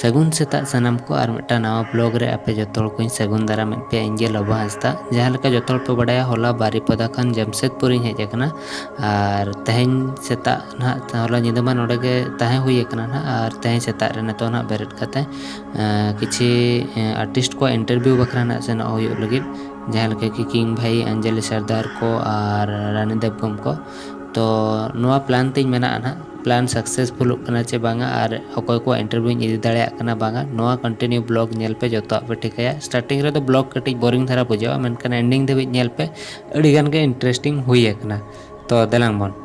सगुन सेता सानाम को और मिट्टा नवा ब्लॉग रे आपे जोतोल को सगुन दारा में पे इंगे लबा हंसता जहाँ लेका जोतोल पे बड़ाया होला बारीपदा खान जमशेदपुर हेज आकना और तेहें सेता ना होला निदमा नोडे के ताहे हुई आकना ना और तेहें सेता रे नतो ना बेरेट कते किछि आर्टिस्ट को इंटरव्यू बखरा ना सेना हुई लगिद जहाँ लेका कि किंग भाई अंजलि सरदार को और रानी देवगम को तो नोआ प्लान तीन मेना ना प्लान सक्सेसफुल करना चे बांगा और अकोय को इंटरव्यू इदी दाड़े करना बांगा नोआ कंटिन्यू ब्लॉग नेल पे जो पे ठिकाया स्टार्टिंग रे तो ब्लॉग कटिज बोरिंग धारा बुझा मेनखान एंडिंग धाबी नेल पे अड़ी गान के इंटरेस्टिंग हुई है तो देलांग बन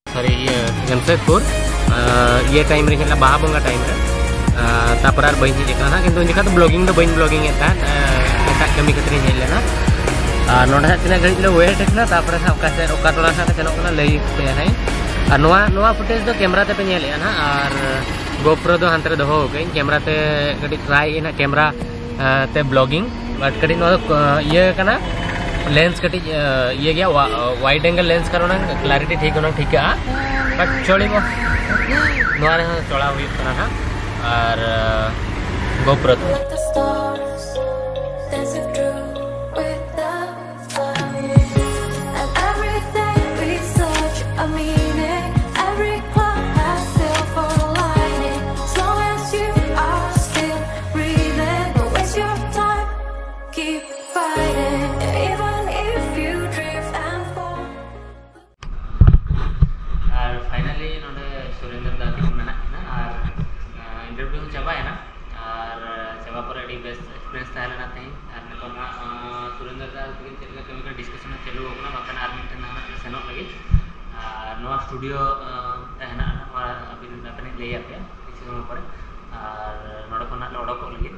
सॉरी ये जमशेदपुर ये टाइम रे हेला बाहा बंगा टाइम रे तापर आर बइन हेज ना किंतु निका तो ब्लॉगिंग एता एटा कमी खतरी हेज लेना नोडा तिना घड़ी ले वेट एकना तापर ओका से ओका टोला सा चलो ना लई पे है और नोआ फुटेज दो कैमरा ते पे नेल ना और गोप्रो दो हंतरे दो हो गई कैमरा ते कडी ट्राई ना कैमरा ते ब्लॉगिंग बट कडी नो ये कना लेंस कटी ये गया वाइड एंगल लेंस करो ना क्लैरिटी ठीक होना ठीक है बट चोड़ी को नोआ रे चोड़ा हुई कना था और गोप्रो स्टूडियो तहना अभी अपने ले आते हैं किसी समय पर और नोड़ा को ना लोड़ा को लगे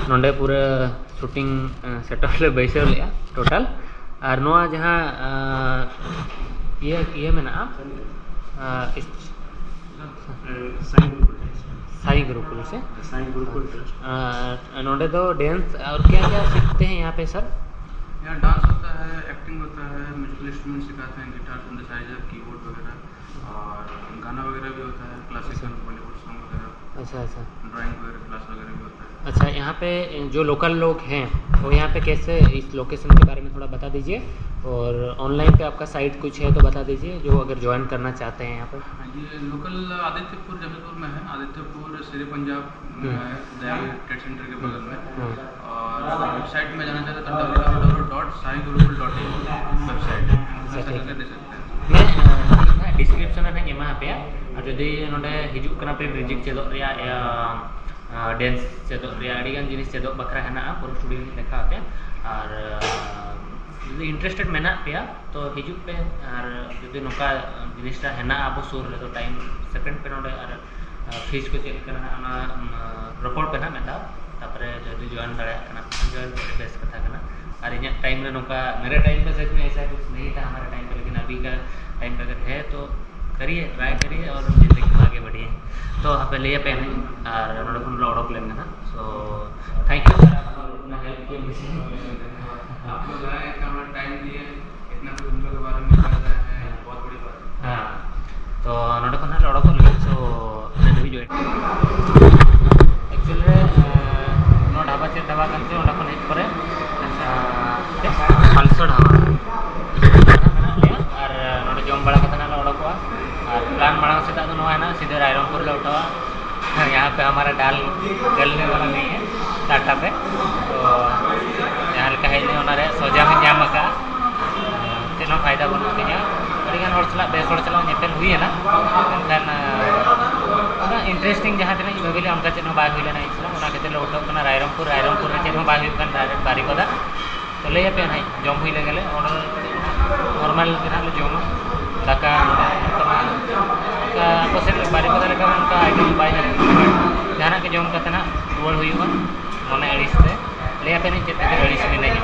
नोंडे पूरा शूटिंग सेटअप ले बैसे लिया टोटल और नोआ जहाँ ये में ना साई गुरुकुल से साई गुरुकुल ट्रस्ट। नोडे तो डांस और क्या क्या सीखते हैं यहाँ पे सर? यहाँ डांस होता है, एक्टिंग होता है, म्यूजिकल इंस्ट्रूमेंट सिखाते हैं, गिटार, सिंथेसाइजर, कीबोर्ड वगैरह, और गाना वगैरह भी होता है, क्लासिकल बॉलीवुड सॉन्ग वगैरह। अच्छा अच्छा। ड्राइंग वगैरह क्लास वगैरह भी होता है। अच्छा, यहाँ पे जो लोकल लोग हैं वो यहाँ पे कैसे, इस लोकेशन के बारे में थोड़ा बता दीजिए, और ऑनलाइन पे आपका साइट कुछ है तो बता दीजिए, जो अगर ज्वाइन करना चाहते हैं यहाँ पर। ये लोकल आदित्यपुर जबलपुर में है, आदित्यपुर शेरे पंजाब में है, दयाल ट्रेड सेंटर के बगल में। और वेबसाइट में जाना चाहते हैं तो www.saigurukul.in वेबसाइट है, दे सकते हैं। मैं डिस्क्रिप्शन में एमा पे और जदि नोडे हिजुक कना पे म्यूजिक चेदो रिया डांस चेदो रिया अडिगान जिनिस चेदो बखरा हेना पूरा स्टूडियो देखा आते और जदि इंटरेस्टेड मेना पे तो हिजुक पे और जदि नोका जिनिसटा हेना अब सुर रे तो टाइम सेकंड पे नोडे और फीस को चेक करना रिपोर्ट पे ना मेता तापरे जदि ज्वाइन दाड़ा कना ज्वाइन बेस्ट कथा कना। और इन टाइम में नौका मेरे टाइम पे सच में ऐसा कुछ नहीं था हमारे टाइम पे, लेकिन अभी का टाइम पे अगर है तो करिए, ट्राई करिए और ज़िंदगी में आगे बढ़िए। तो यहाँ पे ले पे नहीं और नोडे खुन ऑर्डर लेंगे ना। सो थैंक यू सर, आप इतना हेल्प किया मुझे। आप लोग आए, इतना टाइम दिए, इतना कुछ उन लोगों के बारे में पता है, बहुत बड़ी बात है। हाँ, तो नोडे खुन ऑर्डर को लगे सो मैंने भी join actually no dhaba check dhaba करते ओंडा खुन हेज करे खालसा ढाबा और नोडे जम बड़ा कथा ना ओडोकवा और प्लान मांग से तो नो है ना सीधे रायरंगपुर ले उठावा। यहाँ पे हमारा दाल गलने वाला नहीं है टाटा पे, तो यहाँ लगा है नहीं होना रे सोजा में जाम का तीनों फायदा बन के यहाँ बड़ी गान और चला बेस और चला नेपेल हुई है ना एनखान इंटरेस्टिंग जहाँ तीन भाभी उनका चेन बाय हुई लेना इसला उना के तेल उठो कना रायरंगपुर रे चेन बाय हुई कन डायरेक्ट बारिपदा तो ले पे ना जम हुई ले गेले ऑर्डर नॉर्मल के ना ले जम दाका आपको से बारिपदा लेका उनका आइटम बाय जहाँ के जम करते ना रुआड़ हुई मने अड़िस से ले पे नहीं चेते के अड़िस में नहीं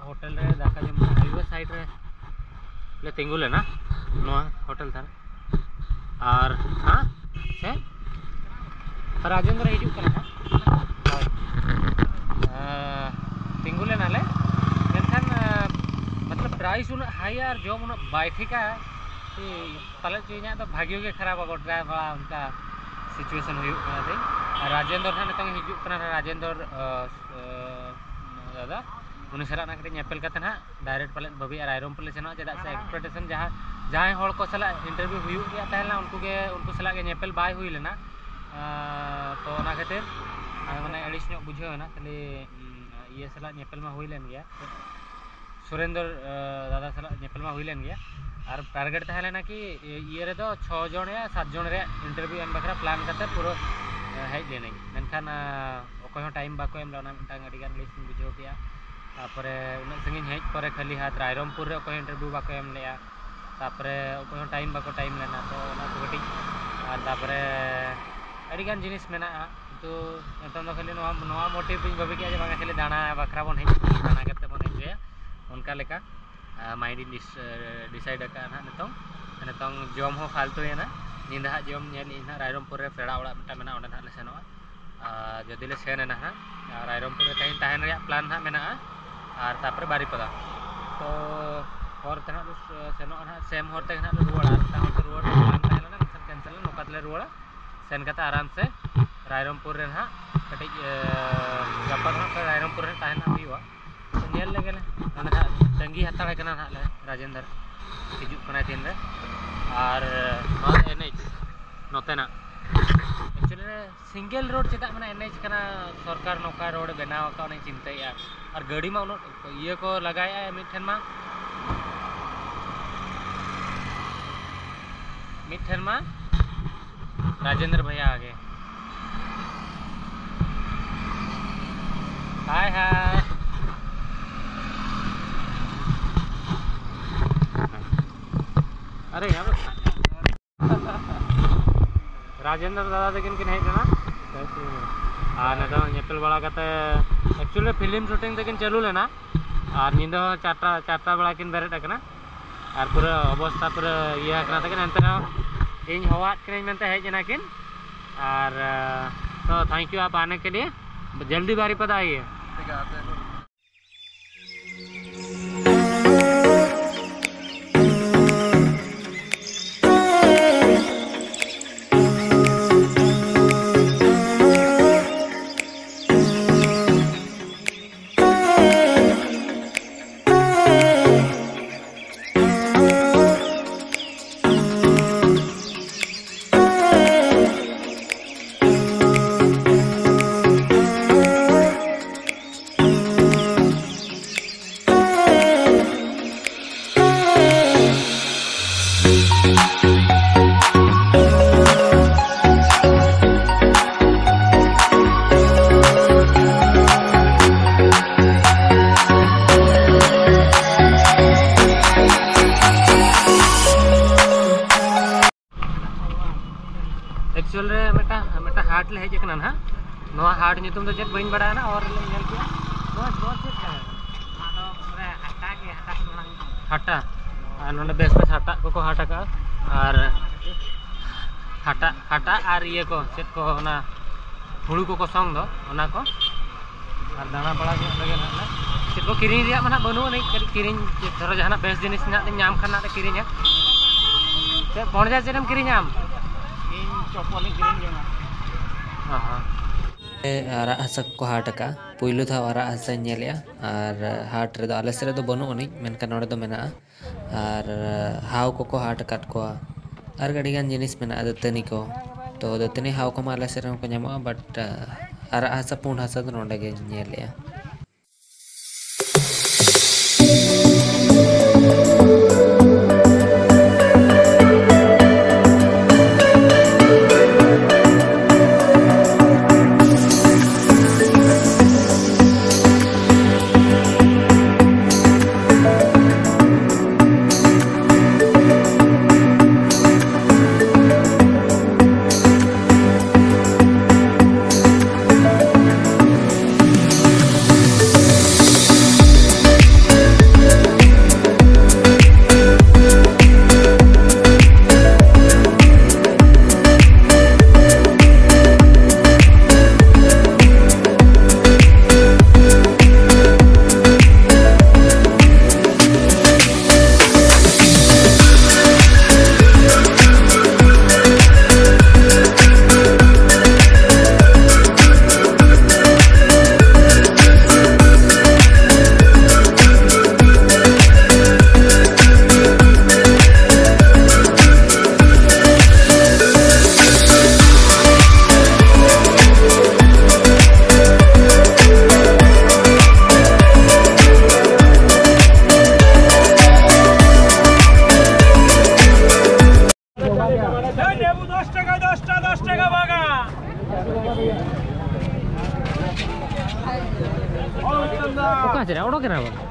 होटल रे दाका जम हाईवे साइड रे ले तिंगु लेना नोआ होटल था और हाँ से राजेंद्र हिजू करना तिंगु लेना ले मेनखान मतलब प्राइस उन हाई और जॉब उन बैठिका कि पाले चीज़ तो भाग्य के खराब अगर ड्राइवर उनका सिचुएशन हुई राजेंद्र था नितंग हिजू करना राजेंद्र दादा उन्हें सलाह ना करें नेपेल का तना डायरेक्ट पाले भाभी रायरंगपुर ले सेना चेदा से एक्सपेक्टेशन जहाँ हॉल को सलाह इंटरव्यू हुई गया तहला उनको सलाह के नेपेल बाय हुई लेना तो ना खातिर माने अड़िस ᱧᱚᱜ बुझे ना खाली ये सलाह नेपेल में हुई लेन गया सुरेंद्र दादा सलाह नेपेल में हुई लेन गया और टारगेट तहले ना कि ये रे तो 6 जन या 7 जन रे इंटरव्यू एम बखरा प्लान करते पूरा हेज लेने मेनखान अकोय टाइम बाको एम लाना मिटांग अडिगान लिस्ट बुझे किया तापरे उन संगी हेज पर खाली हाथ रायरंगपुर रे अकोय इंटरव्यू बाको एम लेया तापरे अकोय टाइम बाको टाइम लेना तो ना तो गटी और तापरे अडिगान जिनिस मेना तो नतम दो खाली नोआ मोटिव बिन भाबी के बांगा खाली दाना बखरा बन हेज दाना करते बन हेज उनका लेका माइंड डिसाइड का ना नतम जम हो फालतू है ना निंदा जम नेल इन रायरंगपुर रे पेड़ा ओड़ा मिटा मेना ओंडे ना ले सेनोआ जदि ले सेन ना रायरंगपुर रे तहिन तहन रे प्लान ना मेना और तापर बारिपदा तो और तना सेनो ना सेम होते ना रुवाड़ा ताहन तो रुवाड़ प्लान तहला ना कैंसिल नोकातले रुवाड़ा सेन कता आराम से रायरंगपुर रे ना कटि गप्पा ना रायरंगपुर रे तहन हुआ तो नेल ले गेले ओंडे तंगी हताड़ा कना ना ले राजेंद्र हिजू कना दिन रे और एनएच नोते ना एक्चुअली सिंगल रोड चेदा माने एनएच कना सरकार नौका रोड बनाव का उन्हें चिंता और गाड़ी में ये को लगाया मिठन में राजेंद्र भैया आगे हाय हाय अरे यहाँ राजेंद्र दादा तकिन किन हेज लेना और नता नेपेल बड़ा करते एक्चुअली फिल्म शूटिंग तकिन चालू लेना और नींद चारटा बड़ा किन बेरेट करना और पूरा अवस्था पूरा ये करना था कि नंतर इन हवा करें में है जना किन और तो थैंक यू आप आने के लिए जल्दी बारीपदा आइए। एक्चुअल रे मेटा हाट ले हेज ना नवा हाट नितुम तो चेत बइन बड़ा ना और नेल के नो चेत है आदो रे हटा और नोने बेस बेस हटा को हटा का और हटा और ये को चेत को ना हुड़ू को संग दो ओना को और दाना बड़ा लगे ना चेत को किरिन रिया माना बनु नहीं किरिन धरो जहाना बेस जिनिस ना नाम खाना ते किरिन से पणजा चेतम किरिन नाम आरा हसा को हाट का पुइलु था आरा हसा नेलिया और हाट रे दो आले सरे दो बनु ओनी मेनका नोडे दो मेना और हाव को हाट काट को और गड़ीगान जिनिस मेना दतनी को तो दतनी हाव को आले सरे को ᱧᱟᱢᱚᱜᱼᱟ बट आरा हसा पुंड हसा दो नोडे गे नेलिया।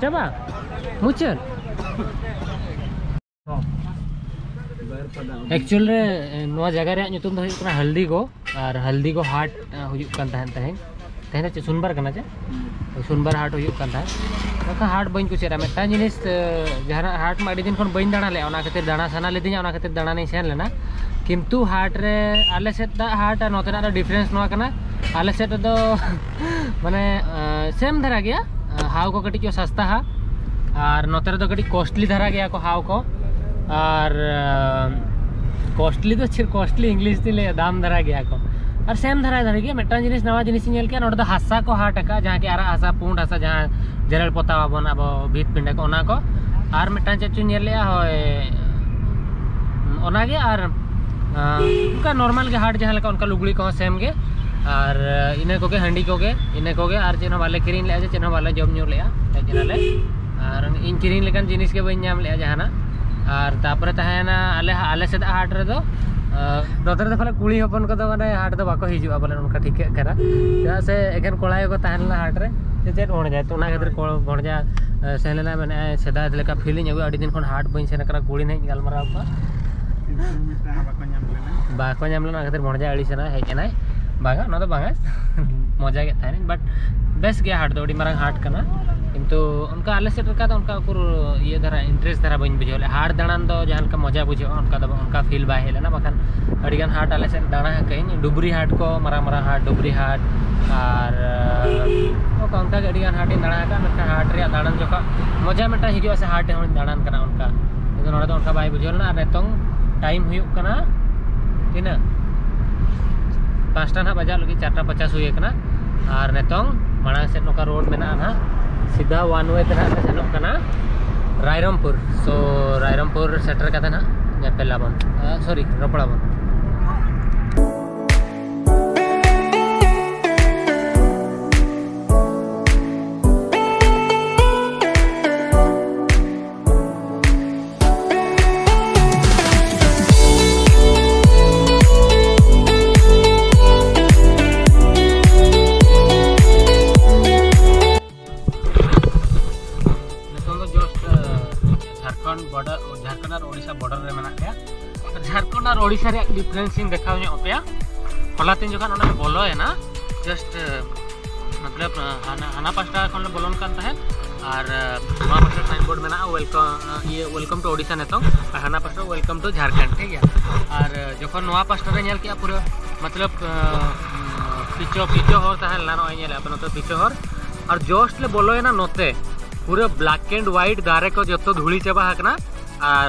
चाबा मुचल एक्चुअल रे नवा जगह रे ᱧᱩᱛᱩᱢ ᱫᱚ ᱦᱩᱭᱩᱜ ᱠᱟᱱᱟ हल्दीगो और हल्दीगो हाट हुयुग कान तहन चे सुनबार कना चे सुनबार हाट हुयुग कान तहन हाट बइन कुचेरा मेटा जिनिस जहाना हाट मा दिन खन बइन दाणा ले ओना खातिर दाणा साना लेदिन ओना खातिर दाणा नहीं सेन लेना किंतु हाट रे आले सेट दा हाट नोतेना दा डिफरेंस नवा कना आले सेट दो माने सेम धरा गया हाव को कटी जो सस्ता है और नोते रे दो कटी कॉस्टली धरा गया को हाव को और कॉस्टली तो सिर्फ कॉस्टली इंग्लिश ती ले दाम धरा गया को और सेम धरा गया मेटा जिनिस नवा जिनिस नेल के नोडे हासा को हाट का जहां के आरा हासा पुंड हासा जहां जरल पोता बाबन अब भीत पिंडे को ओना को और मेटा चेचु नेल लिया होय ओना गे और उनका नॉर्मल के हाट जहां लका उनका लुगड़ी को सेम गे और इने को के हंडी को के इने को के और चेनो वाले किरिन ले चेनो वाले जॉब न्यू ले जनाले और इन किरिन लेकन जिनिस के बइन नाम ले जहाना और तापर तहना आले आले से हाट रे दो नोतर दफा कुड़ी हपन को तो माने हाट दो बाको हिजुआ बोले उनका ठीक करा जहां से एकन कोलाय को तहना हाट रे चेत ओण जाय तो ना खातिर गोण जा सेलेना माने सेदा लेका फीलिंग अगु अडी दिन कोन हाट बइन से नकरा कुड़ी नहीं गलमरा को बाको नाम लेना खातिर गोण जा अडी सेना हे केनाय बागा ना तो बागा मजा के थाने बट बेस्ट गया हाट दो अडी मारंग हाट कना किंतु उनका आले सेट रखा उनका उकुर ये धारा इंटरेस्ट धारा बन बुझे हाट दाड़ान दो जहाँ का मजा बुझे उनका फील बाय हेलना बखान अड़ीगान हाट आले सेट दाड़ा कहीं डुबरी हाट को मारा मारा हाट डुबरी हाट और उनका अड़ीगान हाट दाड़ा हाट रे दाड़ान जो मजा मिटा हिजुआ से हाट हूँ दाड़ान करना उनका तो उनका बाय बुझेलना नितों टाइम हुई करना तीना 5टा ना बजा लगी 4:50 हुई करना और नितों मांग से नौका रोड में ना सीधा वन वे तेना सेनों करना रायरमपुर सो रायरमपुर सेटर का ना पेलाबन सॉरी रोपड़ाबन झारखंड और ओडिशा बॉर्डर रे मेना गया झारखंड और ओडिशा रे डिफरेंस इन देखाव नो पे होला तीन जगह ओना बोलो है ना जस्ट मतलब हाना पास्टा खन बोलन कान तहे और नवा पास्टा साइन बोर्ड मेना वेलकम टू ओडिशा नेतो और हाना पास्टा वेलकम टू झारखंड ठीक है और जखन नवा पास्टा रे नेल किया पूरा मतलब पिचो हर तहे ला नो नेल अपन तो पिचो हर और जस्ट ले बोलो है ना नोते पूरा ब्लैक एंड व्हाइट दारे को जो धूली चाबा हकना और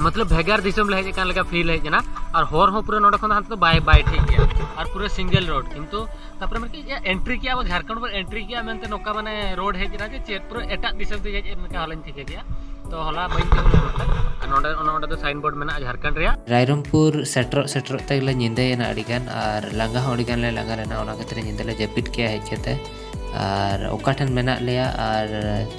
मतलब भेगार दिसम ले हेज लगा फील हेजना और हर हो पूरा नोडे खन तो बाय बाय ठीक गया और पूरा सिंगल रोड किंतु तापर में एंट्री किया वो झारखंड पर एंट्री किया मेनते नोका माने रोड हेजना जे चेत पूरा एटा दिसम दे हेज मेका हलन ठीक गया तो हला बइन ते नोडे नोडे तो साइन बोर्ड मेना झारखंड रे रायरमपुर सेटर तक निंदे ना अड़ीगान और लांगा अड़ीगान ले लांगा लेना ओना खतरे निंदे ले जपिट किया हेजते और ओकाठन मेना लिया और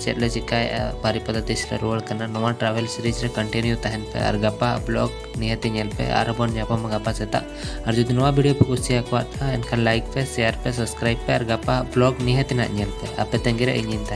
चेले चिकाय बारीपदा देश रे रोड करना नवा ट्रैवल सीरीज रे कंटिन्यू तहन पे और गपा ब्लॉग नियति नेल पे और बन जापम गपा सेता और जदि नवा वीडियो पे कुसिया को था एनका लाइक पे शेयर पे सब्सक्राइब पे और गपा ब्लॉग नियति ना नेल पे आपे तंगिरे इनिन